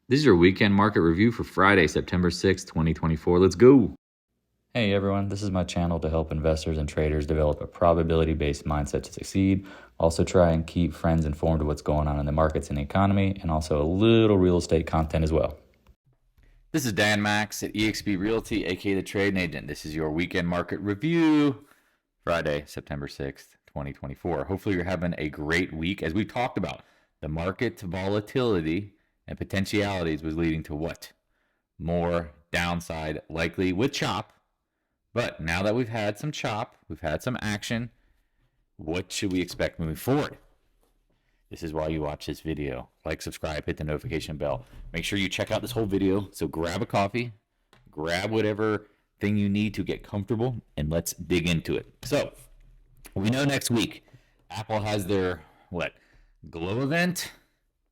This is your weekend market review for Friday, September 6th, 2024. Let's go. Hey everyone, this is my channel to help investors and traders develop a probability-based mindset to succeed. Also try and keep friends informed of what's going on in the markets and the economy, and also a little real estate content as well. This is Dan Max at eXp Realty, aka the Trading Agent. This is your weekend market review, Friday, September 6th, 2024. Hopefully you're having a great week. As we talked about, the market volatility and potentialities was leading to what? More downside likely with chop. But now that we've had some chop, we've had some action, what should we expect moving forward? This is why you watch this video. Like, subscribe, hit the notification bell. Make sure you check out this whole video. So grab a coffee, grab whatever thing you need to get comfortable, and let's dig into it. So we know next week Apple has their Glow event,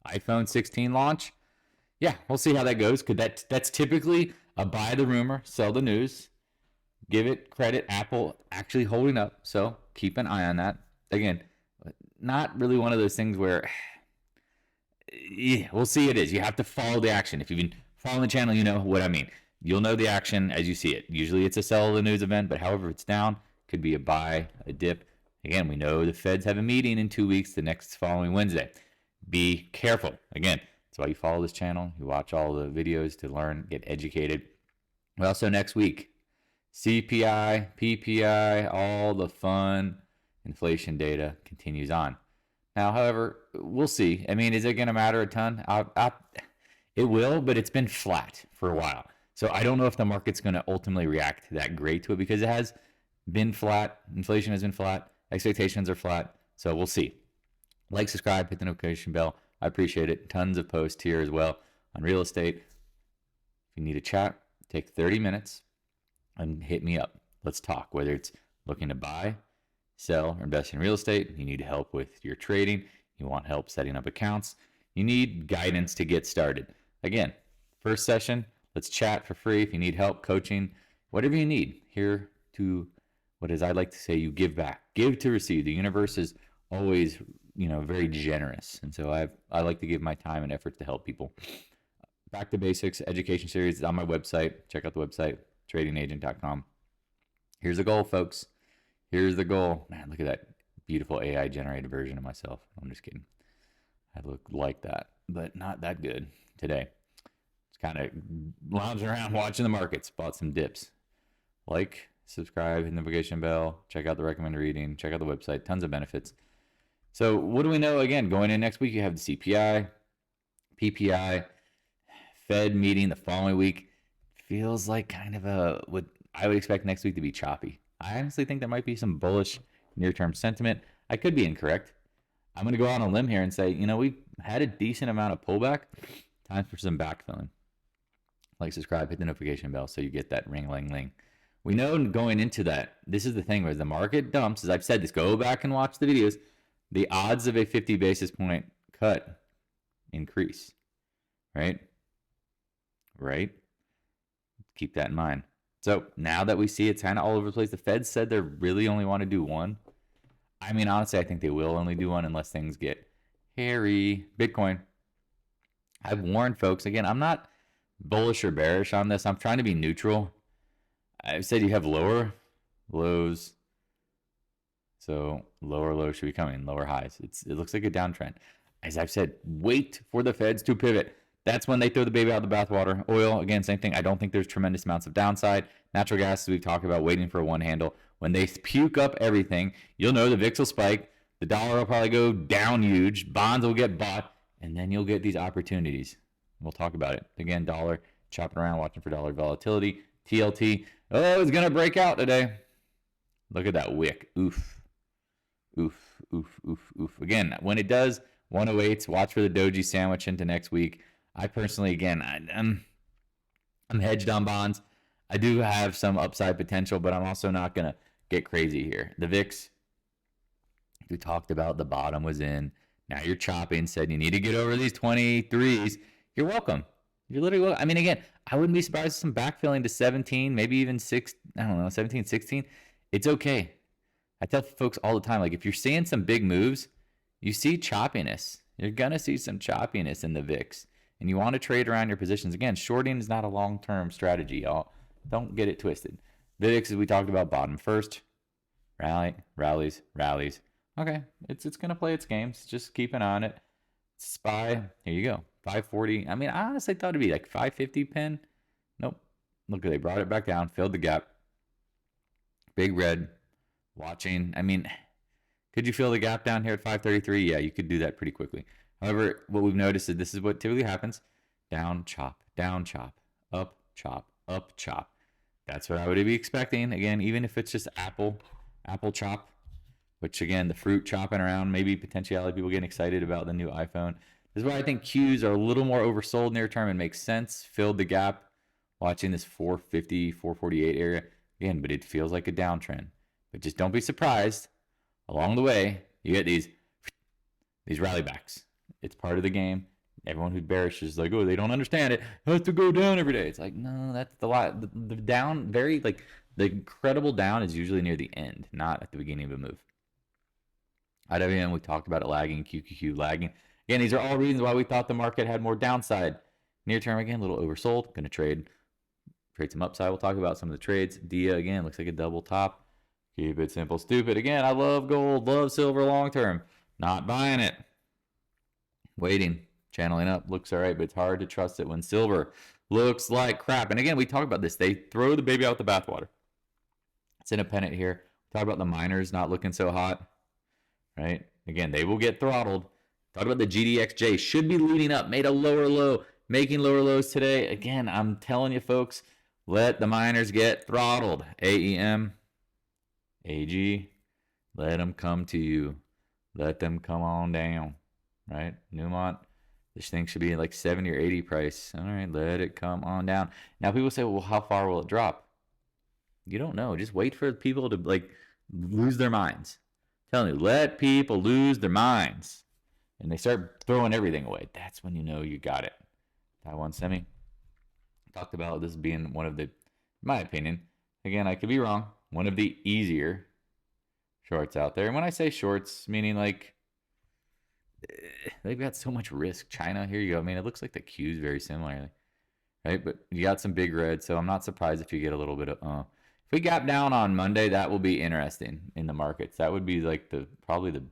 iPhone 16 launch. Yeah, we'll see how that goes. That's typically a buy the rumor, sell the news. Give it credit, Apple actually holding up, so keep an eye on that. Again, not really one of those things where we'll see it is. You have to follow the action. If you've been following the channel, you know what I mean. You'll know the action as you see it. Usually it's a sell the news event, but however it's down, could be a buy, a dip. Again, we know the Feds have a meeting in 2 weeks, the next following Wednesday. Be careful. Again, that's why you follow this channel. You watch all the videos to learn, get educated. We also next week, CPI, PPI, all the fun inflation data continues on. Now, however, we'll see. I mean, is it going to matter a ton? It will, but it's been flat for a while. So I don't know if the market's going to ultimately react that great to it because it has been flat. Inflation has been flat. Expectations are flat. So we'll see. Like, subscribe, hit the notification bell. I appreciate it. Tons of posts here as well on real estate. If you need a chat, take 30 minutes and hit me up. Let's talk. Whether it's looking to buy, sell, or invest in real estate, you need help with your trading, you want help setting up accounts, you need guidance to get started. Again, first session, let's chat for free. If you need help, coaching, whatever you need, here to, what is I like to say, you give back. Give to receive. The universe is always, very generous. And so I like to give my time and effort to help people. Back to Basics education series is on my website. Check out the website, tradingagent.com. Here's the goal, folks. Here's the goal. Man, look at that beautiful AI generated version of myself. I'm just kidding. I look like that, but not that good today. Just kind of lounging around watching the markets. Bought some dips. Like, subscribe, hit the notification bell. Check out the recommended reading. Check out the website. Tons of benefits. So what do we know? Again, going in next week, you have the CPI, PPI, Fed meeting the following week. Feels like kind of what I would expect next week to be choppy. I honestly think there might be some bullish near-term sentiment. I could be incorrect. I'm going to go out on a limb here and say, we've had a decent amount of pullback. Time for some backfilling. Like, subscribe, hit the notification bell so you get that ring-ling-ling. We know going into that, this is the thing where the market dumps, as I've said this, go back and watch the videos, the odds of a 50 basis point cut increase, right? Keep that in mind. So now that we see it's kind of all over the place, the Fed said they really only want to do one. I mean, honestly, I think they will only do one unless things get hairy. Bitcoin. I've warned folks. Again, I'm not bullish or bearish on this. I'm trying to be neutral. I've said you have lower lows. So lower lows should be coming, lower highs. It looks like a downtrend. As I've said, wait for the Feds to pivot. That's when they throw the baby out of the bathwater. Oil, again, same thing. I don't think there's tremendous amounts of downside. Natural gas, as we've talked about, waiting for a one handle. When they puke up everything, you'll know the VIX will spike. The dollar will probably go down huge. Bonds will get bought. And then you'll get these opportunities. We'll talk about it. Again, dollar, chopping around, watching for dollar volatility. TLT, it's going to break out today. Look at that wick. Oof. Again, when it does, 108s, watch for the doji sandwich into next week. I personally, again, I'm hedged on bonds. I do have some upside potential, but I'm also not going to get crazy here. The VIX, we talked about, the bottom was in. Now you're chopping, said you need to get over these 23s. You're welcome. You're literally welcome. I mean, again, I wouldn't be surprised if some backfilling to 17, maybe even 17, 16. It's okay. I tell folks all the time, like, if you're seeing some big moves, you see choppiness. You're going to see some choppiness in the VIX. and you want to trade around your positions. Again, shorting is not a long-term strategy, y'all. Don't get it twisted. VIX, as we talked about, bottom first. Rallies. Okay, it's going to play its games. Just keep an eye on it. SPY, here you go. 540. I mean, I honestly thought it'd be like 550 pin. Nope. Look, they brought it back down, filled the gap. Big red. Watching. I mean, could you fill the gap down here at 533? Yeah, you could do that pretty quickly. However, what we've noticed is this is what typically happens. Down, chop, up, chop. That's what I would be expecting. Again, even if it's just apple chop, which again, the fruit chopping around, maybe potentiality, people getting excited about the new iPhone. This is why I think Qs are a little more oversold near term and makes sense. Filled the gap, watching this 450, 448 area. Again, but it feels like a downtrend. But just don't be surprised. Along the way, you get these rally backs. It's part of the game. Everyone who's bearish is like, oh, they don't understand it. It has to go down every day. It's like, no, that's the lot. The down, the incredible down is usually near the end, not at the beginning of a move. IWM, we talked about it lagging, QQQ lagging. Again, these are all reasons why we thought the market had more downside. Near term, again, a little oversold. Going to trade some upside. We'll talk about some of the trades. DIA, again, looks like a double top. Keep it simple, stupid. Again, I love gold, love silver long term. Not buying it. Waiting. Channeling up. Looks all right, but it's hard to trust it when silver looks like crap. And again, we talk about this. They throw the baby out with the bathwater. It's independent here. Talk about the miners not looking so hot. Right? Again, they will get throttled. Talk about the GDXJ. Should be leading up. Made a lower low. Making lower lows today. Again, I'm telling you, folks, let the miners get throttled. AEM. AG, let them come to you. Let them come on down, right? Newmont, this thing should be like 70 or 80 price. All right, let it come on down. Now people say, well, how far will it drop? You don't know. Just wait for people to lose their minds. I'm telling you, let people lose their minds. And they start throwing everything away. That's when you know you got it. Taiwan Semi. Talked about this being one of the, in my opinion, again, I could be wrong, one of the easier shorts out there. And when I say shorts, meaning they've got so much risk. China, here you go. I mean, it looks like the Q's very similarly, right? But you got some big red, so I'm not surprised if you get a little bit of, if we gap down on Monday, that will be interesting in the markets. That would be probably the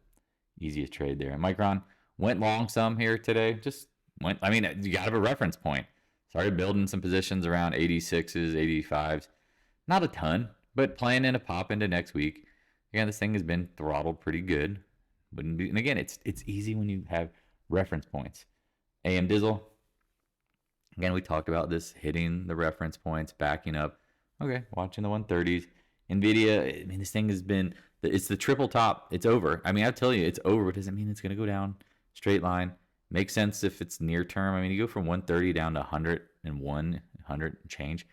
easiest trade there. And Micron went long some here today. Just went, I mean, you got to have a reference point. Started building some positions around 86s, 85s. Not a ton, but playing in a pop into next week. Again, this thing has been throttled pretty good. And again, it's easy when you have reference points. AM Dizzle. Again, we talked about this hitting the reference points, backing up. Okay, watching the 130s. NVIDIA, I mean, this thing has been, it's the triple top. It's over. I mean, I tell you, it's over, but doesn't mean it's going to go down straight line. Makes sense if it's near term. I mean, you go from 130 down to 101, 100 and change.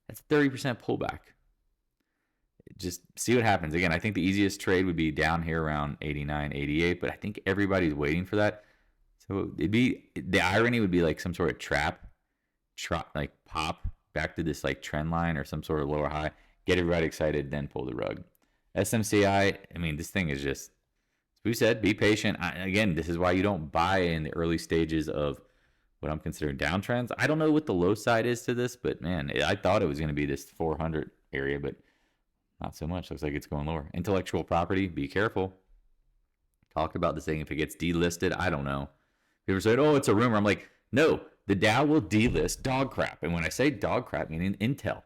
That's a 30% pullback. Just see what happens. Again, I think the easiest trade would be down here around 89, 88, but I think everybody's waiting for that. So the irony would be like some sort of trap, like pop back to this like trend line or some sort of lower high, get everybody excited, then pull the rug. SMCI, I mean, this thing is just, as we said, be patient. Again, this is why you don't buy in the early stages of what I'm considering downtrends. I don't know what the low side is to this, but man, I thought it was going to be this 400 area, but not so much. Looks like it's going lower. Intellectual property, be careful. Talked about this thing. If it gets delisted, I don't know. People said, oh, it's a rumor. I'm like, no, the Dow will delist dog crap. And when I say dog crap, meaning Intel.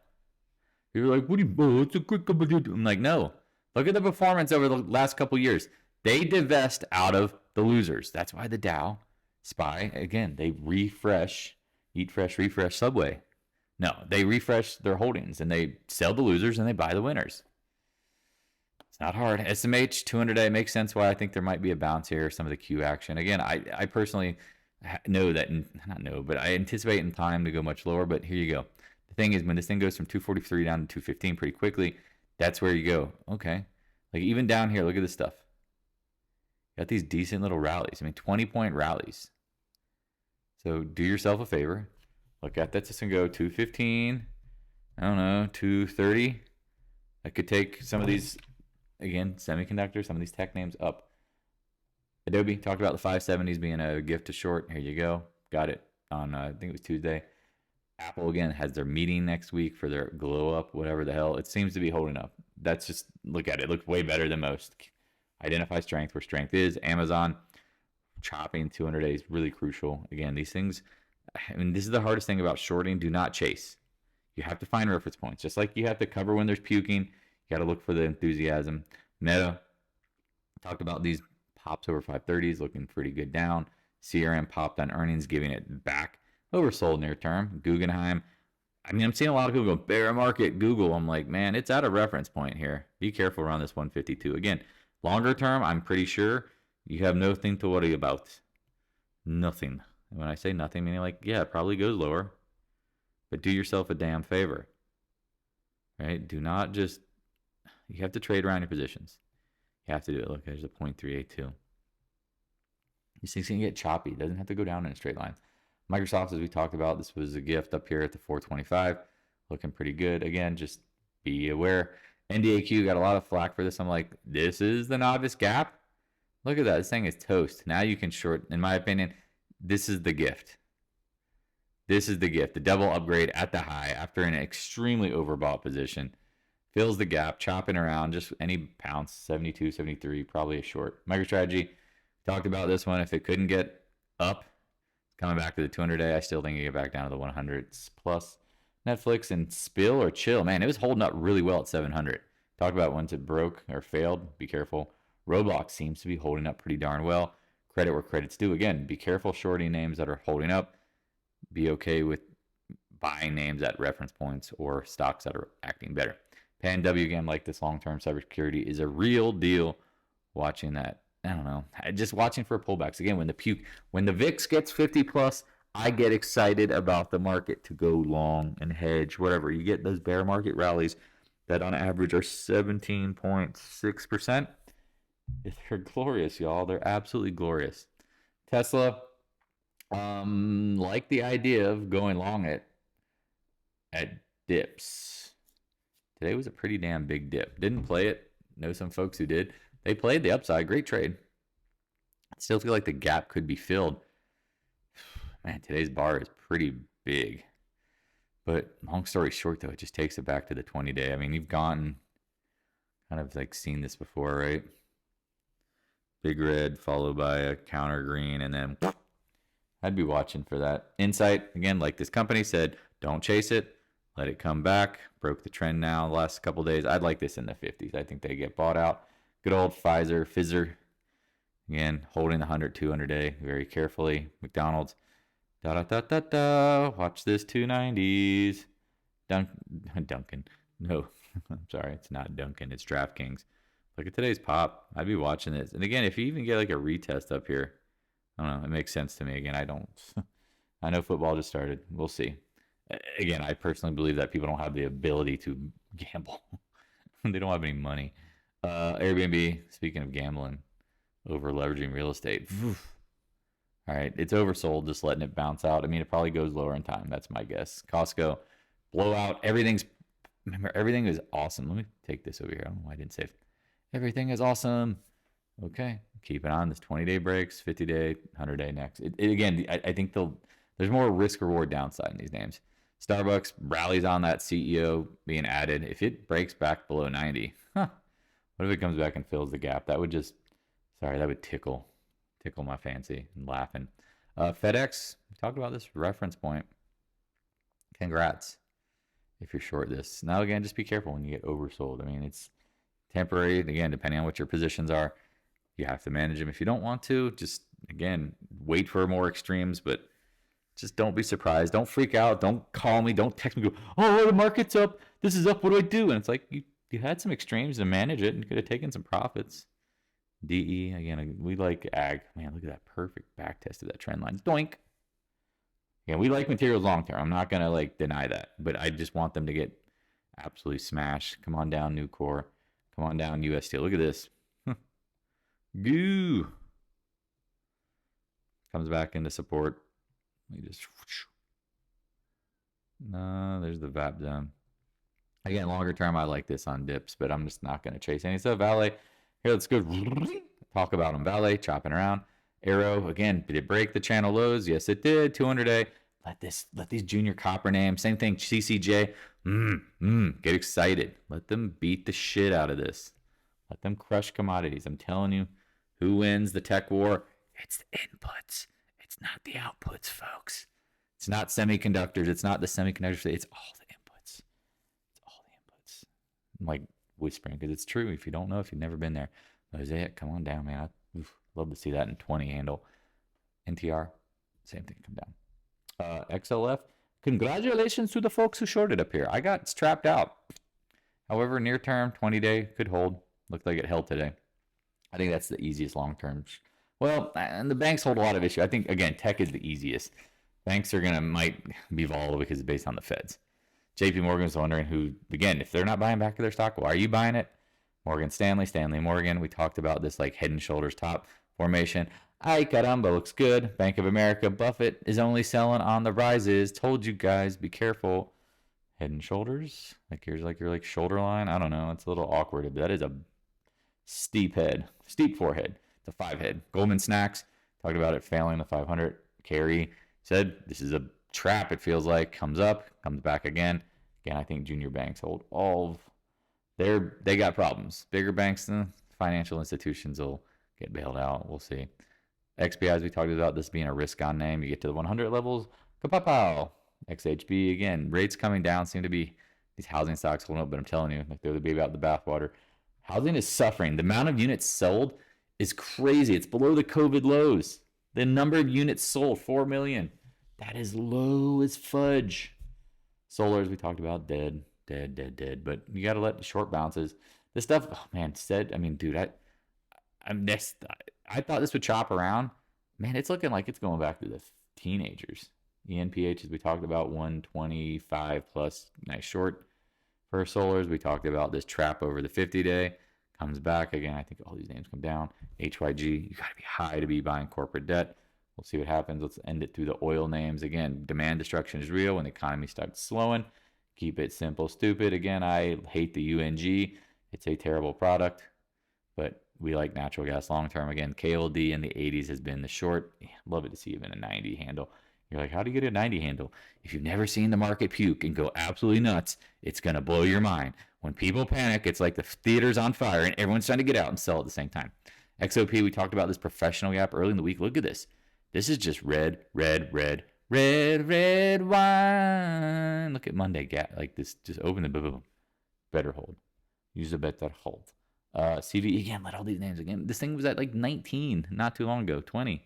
People are like, what do you, oh, it's a quick couple of, I'm like, no. Look at the performance over the last couple of years. They divest out of the losers. That's why the Dow, SPY, again, they refresh, eat fresh, refresh Subway. No, they refresh their holdings and they sell the losers and they buy the winners. It's not hard. SMH 200-day makes sense why I think there might be a bounce here, some of the Q action. Again, I personally know that, not know, but I anticipate in time to go much lower, but here you go. The thing is, when this thing goes from 243 down to 215 pretty quickly, that's where you go. Okay. Like even down here, look at this stuff. Got these decent little rallies. I mean, 20-point rallies. So do yourself a favor. Look at that. This can go 215. I don't know, 230. I could take some of these, again, semiconductors, some of these tech names up. Adobe, talked about the 570s being a gift to short. Here you go. Got it. on I think it was Tuesday. Apple again has their meeting next week for their glow up, whatever the hell. It seems to be holding up. That's just, look at it. It looks way better than most. Identify strength where strength is. Amazon chopping 200 days, really crucial. Again, these things, I mean, this is the hardest thing about shorting. Do not chase. You have to find reference points. Just like you have to cover when there's puking, you got to look for the enthusiasm. Meta, talked about these pops over 530s, looking pretty good down. CRM popped on earnings, giving it back. Oversold near term. Guggenheim, I mean, I'm seeing a lot of people go bear market Google. I'm like, man, it's at a reference point here. Be careful around this 152. Again, longer term, I'm pretty sure you have nothing to worry about. Nothing. And when I say nothing, meaning like, yeah, it probably goes lower, but do yourself a damn favor. Right? Do not just, you have to trade around your positions. You have to do it. Look, there's a 0.382. These things can get choppy. It doesn't have to go down in a straight line. Microsoft, as we talked about, this was a gift up here at the 425. Looking pretty good. Again, just be aware. NDAQ got a lot of flack for this. I'm like, this is the novice gap. Look at that. This thing is toast. Now you can short. In my opinion, this is the gift. This is the gift. The double upgrade at the high after an extremely overbought position. Fills the gap, chopping around, just any pounce, 72, 73, probably a short. MicroStrategy, talked about this one. If it couldn't get up, coming back to the 200-day, I still think you get back down to the 100s plus. Netflix and spill or chill. Man, it was holding up really well at 700. Talk about once it broke or failed. Be careful. Roblox seems to be holding up pretty darn well. Credit where credit's due. Again, be careful shorting names that are holding up. Be okay with buying names at reference points or stocks that are acting better. PanW, again, like this long-term cybersecurity, is a real deal. Watching that, I don't know, just watching for pullbacks. Again, when the VIX gets 50 plus, I get excited about the market to go long and hedge, whatever. You get those bear market rallies that on average are 17.6%. They're glorious, y'all. They're absolutely glorious. Tesla, like the idea of going long at dips. Today was a pretty damn big dip. Didn't play it. Know some folks who did. They played the upside. Great trade. I still feel like the gap could be filled. Man, today's bar is pretty big. But long story short, though, it just takes it back to the 20-day. I mean, you've gone kind of like seen this before, right? Big red followed by a counter green, and then I'd be watching for that. Insight, again, like this company said, don't chase it. Let it come back. Broke the trend now the last couple of days. I'd like this in the 50s. I think they get bought out. Good old Fizzer. Again, holding the 100, 200-day very carefully. McDonald's. Watch this 290s. Duncan. No, I'm sorry. It's not Duncan. It's DraftKings. Look at today's pop. I'd be watching this. And again, if you even get like a retest up here, I don't know. It makes sense to me. Again, I know football just started. We'll see. Again, I personally believe that people don't have the ability to gamble. They don't have any money. Airbnb, speaking of gambling, over leveraging real estate. All right, it's oversold, just letting it bounce out. I mean, it probably goes lower in time. That's my guess. Costco, blowout. Everything is awesome. Let me take this over here. I don't know why I didn't save. Everything is awesome. Okay, keep it on. This 20-day breaks, 50-day, 100-day next. Again, I think there's more risk-reward downside in these names. Starbucks rallies on that CEO being added. If it breaks back below 90, what if it comes back and fills the gap? That would tickle my fancy and laughing. FedEx, we talked about this reference point. Congrats if you're short this. Now, again, just be careful when you get oversold. I mean, it's temporary. Again, depending on what your positions are, you have to manage them. If you don't want to, just, again, wait for more extremes, but just don't be surprised. Don't freak out. Don't call me. Don't text me. Go, oh, the market's up. This is up. What do I do? And it's like, you had some extremes to manage it and could have taken some profits. DE, again, we like ag. Man, look at that perfect back test of that trend line. Doink. Yeah, we like materials long term. I'm not going to deny that, but I just want them to get absolutely smashed. Come on down, Nucor. Come on down, US Steel. Look at this. Goo. Comes back into support. There's the VAP zone. Again, longer term, I like this on dips, but I'm just not going to chase any. So VALE, here, let's go talk about them. VALE, chopping around. Arrow, again, did it break the channel lows? Yes, it did. 200-day. Let these junior copper names, same thing, CCJ, get excited. Let them beat the shit out of this. Let them crush commodities. I'm telling you, who wins the tech war? It's the inputs. It's not the outputs, folks. It's not semiconductors. It's not the semiconductors. It's all the inputs. It's all the inputs. I'm like whispering because it's true. If you don't know, if you've never been there, Mosaic, come on down, man. I'd love to see that in 20 handle. NTR, same thing, come down. XLF, congratulations to the folks who shorted up here. I got strapped out. However, near term, 20-day could hold. Looked like it held today. I think that's the easiest long term. Well, and the banks hold a lot of issue. I think, again, tech is the easiest. Banks are might be volatile because it's based on the feds. JP Morgan's wondering who, again, if they're not buying back their stock, why are you buying it? Morgan Stanley, Stanley Morgan. We talked about this like head and shoulders top formation. Ay caramba, looks good. Bank of America, Buffett is only selling on the rises. Told you guys, be careful. Head and shoulders. Like here's like your shoulder line. I don't know. It's a little awkward. But that is a steep head, steep forehead. It's a 5 head. Goldman Sachs talked about it failing the 500 carry. Said this is a trap. It feels like comes up, comes back again. Again, I think junior banks hold all of they got problems. Bigger banks, financial institutions will get bailed out. We'll see. XBI, as we talked about, this being a risk-on name. You get to the 100 levels, kapow. XHB, again, rates coming down seem to be these housing stocks holding up, but I'm telling you, like they're the baby out the bathwater. Housing is suffering. The amount of units sold is crazy. It's below the COVID lows. The number of units sold, 4 million. That is low as fudge. Solar, as we talked about, dead. But you got to let the short bounces. This stuff, oh man, dude, I thought this would chop around. Man, it's looking like it's going back to the teenagers. ENPH, as we talked about, 125 plus, nice short for solars. We talked about this trap over the 50-day. Comes back again. I think all these names come down. HYG, you got to be high to be buying corporate debt. We'll see what happens. Let's end it through the oil names. Again, demand destruction is real when the economy starts slowing. Keep it simple, stupid. Again, I hate the UNG. It's a terrible product, but we like natural gas long term. Again, KLD in the 80s has been the short. Love it to see even a 90 handle. You're like, how do you get a 90 handle? If you've never seen the market puke and go absolutely nuts, it's going to blow your mind. When people panic, it's like the theater's on fire and everyone's trying to get out and sell at the same time. XOP, we talked about this professional gap early in the week. Look at this. This is just red wine. Look at Monday gap. Like this, just open the boom. Better hold. Use a better hold. CV, again, let all these names again. This thing was at like 19 not too long ago, 20.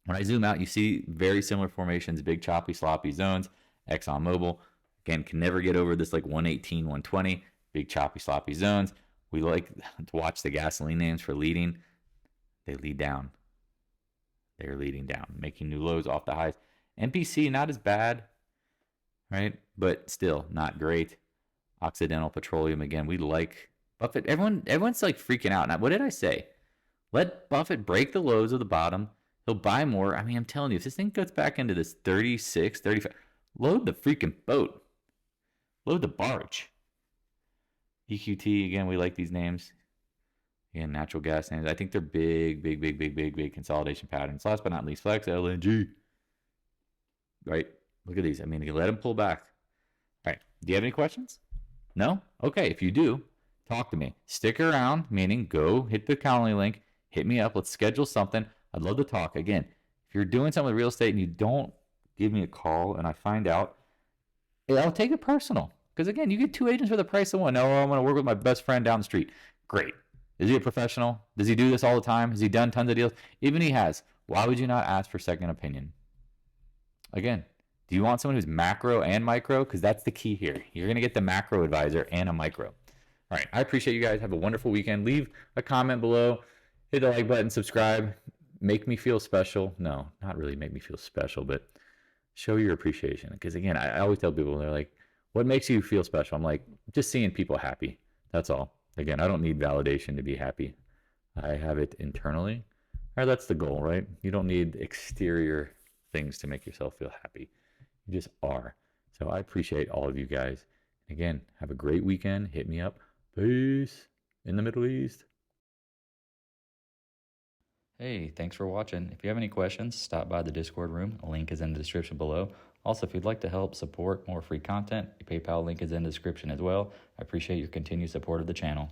When I zoom out, you see very similar formations, big choppy, sloppy zones. ExxonMobil, again, can never get over this like 118, 120, big choppy, sloppy zones. We like to watch the gasoline names for leading. They lead down. They're leading down, making new lows off the highs. MPC, not as bad, right? But still not great. Occidental Petroleum, again, we like Buffett. Everyone's like freaking out. Now, what did I say? Let Buffett break the lows of the bottom. He'll buy more. I mean, I'm telling you, if this thing gets back into this 36, 35, load the freaking boat. Load the barge. EQT, again, we like these names. Again, natural gas names. I think they're big consolidation patterns. Last but not least, Flex, LNG. Right? Look at these. I mean, you let them pull back. All right. Do you have any questions? No? Okay. If you do, talk to me. Stick around, meaning go hit the Calendly link. Hit me up. Let's schedule something. I'd love to talk. Again, if you're doing something with real estate and you don't give me a call and I find out, I'll take it personal. Because again, you get 2 agents for the price of one. No, I'm going to work with my best friend down the street. Great. Is he a professional? Does he do this all the time? Has he done tons of deals? Even he has. Why would you not ask for second opinion? Again, do you want someone who's macro and micro? Because that's the key here. You're going to get the macro advisor and a micro. All right. I appreciate you guys. Have a wonderful weekend. Leave a comment below. Hit the like button. Subscribe. Make me feel special. No, not really make me feel special, but show your appreciation. Because again, I always tell people, they're like, what makes you feel special? I'm like, just seeing people happy. That's all. Again, I don't need validation to be happy. I have it internally. Or that's the goal, right? You don't need exterior things to make yourself feel happy. You just are. So I appreciate all of you guys. Again, have a great weekend. Hit me up. Peace in the Middle East. Hey, thanks for watching. If you have any questions, stop by the Discord room. A link is in the description below. Also, if you'd like to help support more free content, the PayPal link is in the description as well. I appreciate your continued support of the channel.